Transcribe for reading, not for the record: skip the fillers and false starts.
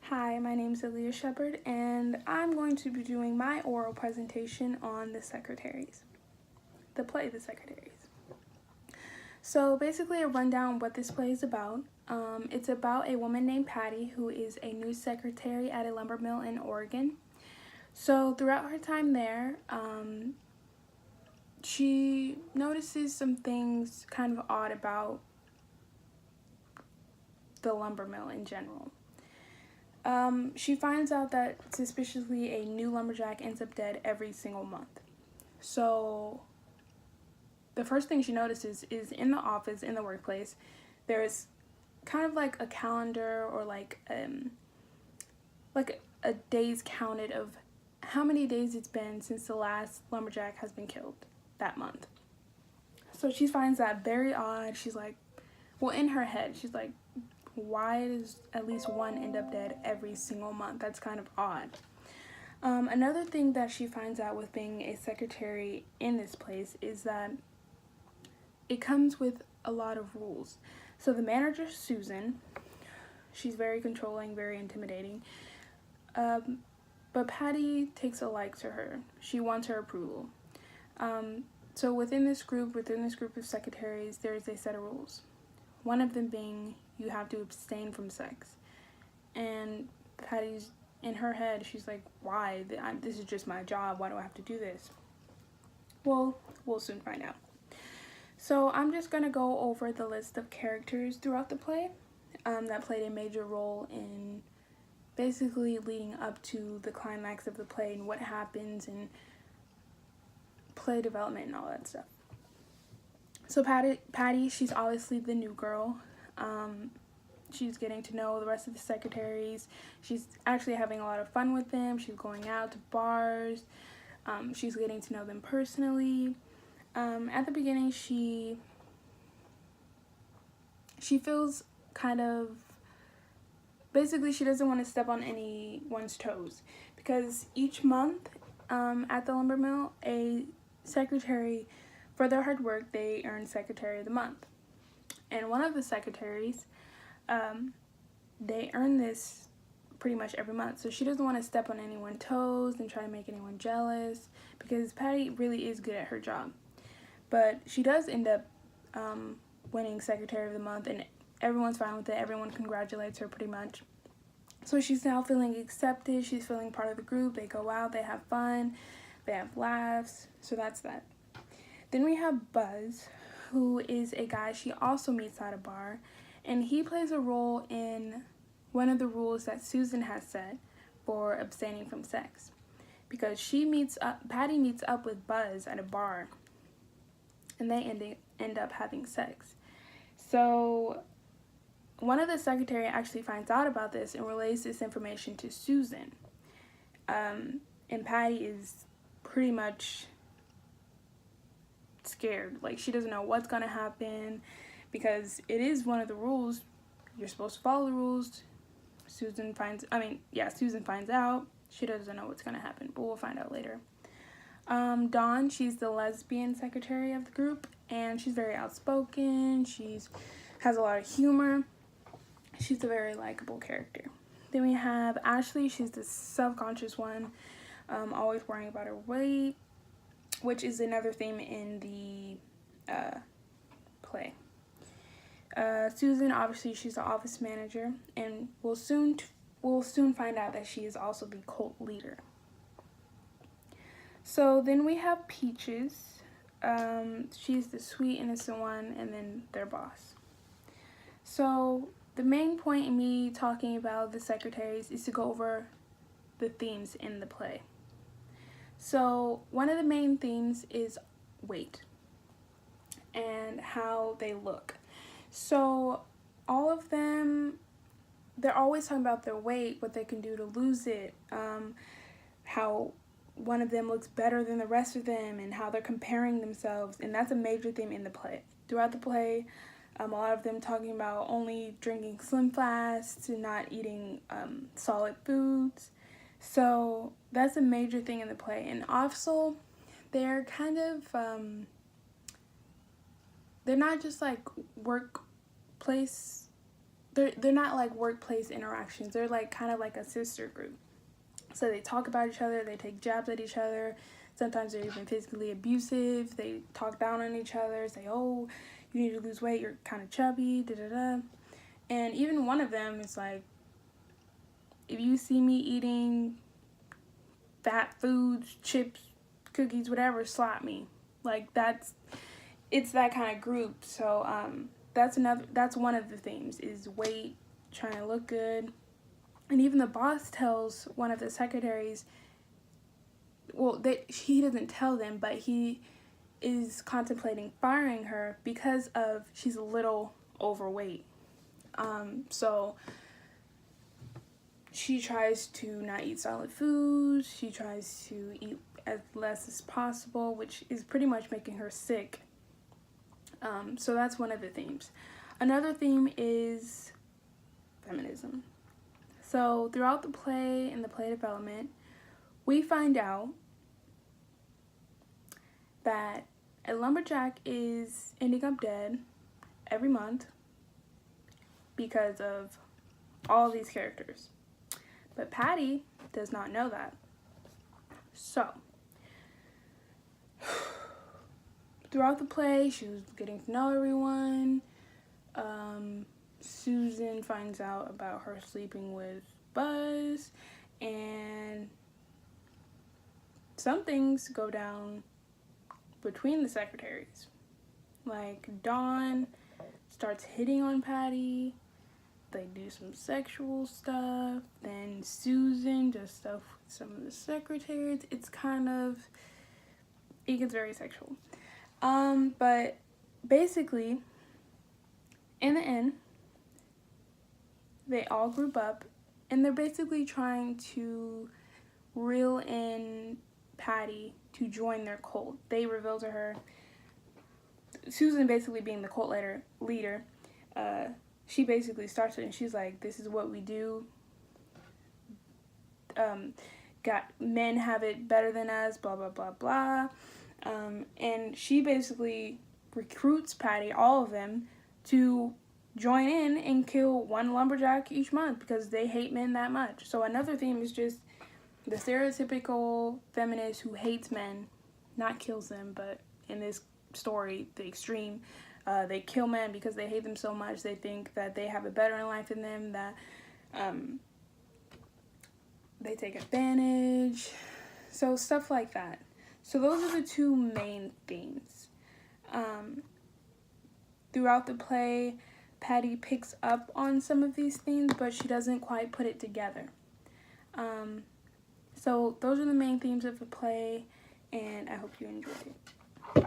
Hi, my name is Aaliyah Shepherd, and I'm going to be doing my oral presentation on the Secretaries, the play The Secretaries. So basically a rundown of what this play is about. It's about a woman named Patty who is a new secretary at a lumber mill in Oregon. So throughout her time there, she notices some things kind of odd about the lumber mill in general. She finds out that suspiciously a new lumberjack ends up dead every single month. So the first thing she notices is in the office, in the workplace, there's kind of like a calendar or like a days counted of how many days it's been since the last lumberjack has been killed that month. So she finds that very odd. She's like, well, in her head, she's like, why does at least one end up dead every single month? That's kind of odd. Another thing that she finds out with being a secretary in this place is that it comes with a lot of rules. So the manager, Susan, she's very controlling, very intimidating. But Patty takes a like to her. She wants her approval. So within this group of secretaries, there's a set of rules. One of them being you have to abstain from sex. And Patty's in her head, she's like, why? This is just my job. Why do I have to do this? Well, we'll soon find out. So I'm just going to go over the list of characters throughout the play that played a major role in basically leading up to the climax of the play and what happens and play development and all that stuff. So Patty, she's obviously the new girl. She's getting to know the rest of the secretaries. She's actually having a lot of fun with them. She's going out to bars. She's getting to know them personally. At the beginning, she feels kind of, basically she doesn't want to step on anyone's toes because each month at the lumber mill, a secretary, for their hard work, they earn Secretary of the Month. And one of the secretaries, they earn this pretty much every month. So she doesn't want to step on anyone's toes and try to make anyone jealous because Patty really is good at her job. But she does end up winning Secretary of the Month, and everyone's fine with it. Everyone congratulates her pretty much. So she's now feeling accepted. She's feeling part of the group. They go out, they have fun, they have laughs. So that's that. Then we have Buzz, who is a guy she also meets at a bar, and he plays a role in one of the rules that Susan has set for abstaining from sex. Because Patty meets up with Buzz at a bar, and they end up having sex. So one of the secretary actually finds out about this and relays this information to Susan. And Patty is pretty much scared. Like, she doesn't know what's gonna happen because it is one of the rules. You're supposed to follow the rules. Susan finds out. She doesn't know what's gonna happen, but we'll find out later. Dawn, she's the lesbian secretary of the group, and she's very outspoken. Has a lot of humor. She's a very likable character. Then we have Ashley. She's the self-conscious one, always worrying about her weight, which is another theme in the play. Susan, obviously, she's the office manager, and we'll soon find out that she is also the cult leader. So then we have Peaches. She's the sweet, innocent one, and then their boss. So the main point in me talking about the secretaries is to go over the themes in the play. So one of the main themes is weight and how they look. So all of them, they're always talking about their weight, what they can do to lose it, how one of them looks better than the rest of them, and how they're comparing themselves. And that's a major theme in the play. Throughout the play, a lot of them talking about only drinking Slim Flasks and not eating solid foods. So that's a major thing in the play. And also, they're kind of, they're not just like workplace, they're not like workplace interactions. They're like kind of like a sister group. So they talk about each other, they take jabs at each other. Sometimes they're even physically abusive. They talk down on each other, say, oh, you need to lose weight, you're kind of chubby, da-da-da. And even one of them is like, if you see me eating fat foods, chips, cookies, whatever, slap me. Like, it's that kind of group. So that's one of the themes, is weight, trying to look good. And even the boss tells one of the secretaries, well, he doesn't tell them, but he is contemplating firing her because of she's a little overweight. So she tries to not eat solid foods. She tries to eat as less as possible, which is pretty much making her sick. So that's one of the themes. Another theme is feminism. So throughout the play and the play development, we find out that a lumberjack is ending up dead every month because of all these characters. But Patty does not know that. So, throughout the play, she was getting to know everyone. Susan finds out about her sleeping with Buzz, and some things go down between the secretaries. Like, Dawn starts hitting on Patty. They do some sexual stuff. Then Susan does stuff with some of the secretaries. It gets very sexual. But basically, in the end, they all group up, and they're basically trying to reel in Patty to join their cult. They reveal to her, Susan basically being the cult leader, she basically starts it, and she's like, this is what we do. Men have it better than us, blah, blah, blah, blah. And she basically recruits Patty, all of them, to join in and kill one lumberjack each month because they hate men that much. So another theme is just the stereotypical feminist who hates men, not kills them, but in this story, the extreme, they kill men because they hate them so much. They think that they have it better in life than them, that they take advantage. So stuff like that. So those are the two main themes. Throughout the play, Patty picks up on some of these themes, but she doesn't quite put it together. So those are the main themes of the play, and I hope you enjoyed it.